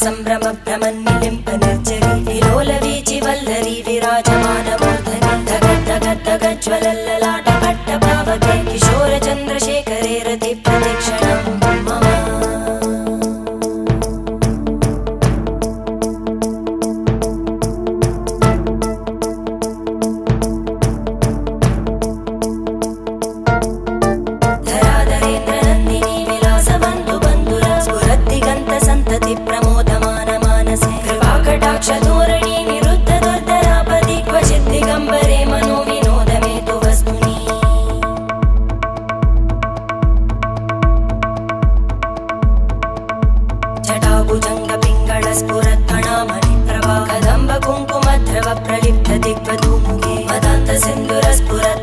संभ्रम भ्रमन्निलिम्प निर्जरी विलोलवीचि वल्लरी विराजमानमूर्धनि धगद्धगद्धगज्ज्वलल्ललाट पट्टपावके किशोर चन्द्रशेखरे रति प्रदक्षिणं मम धराधरेन्द्रनन्दिनी विलासबन्धु बन्धुर स्फुरद्दिगन्त सन्तति प्रमोदमान मानसे कृपाकटाक्षधोरणी निरुद्ध दुर्धरापदि क्वचित् दिगम्बरे मनो विनोदमेतु वस्तुनि जटाभुजङ्ग पिङ्गळ स्फुरत्फणामणि प्रभा कदम्ब कुङ्कुमद्रव प्रलिप्त दिग्वधूमुखे मदान्त सिन्धुर स्फुरत्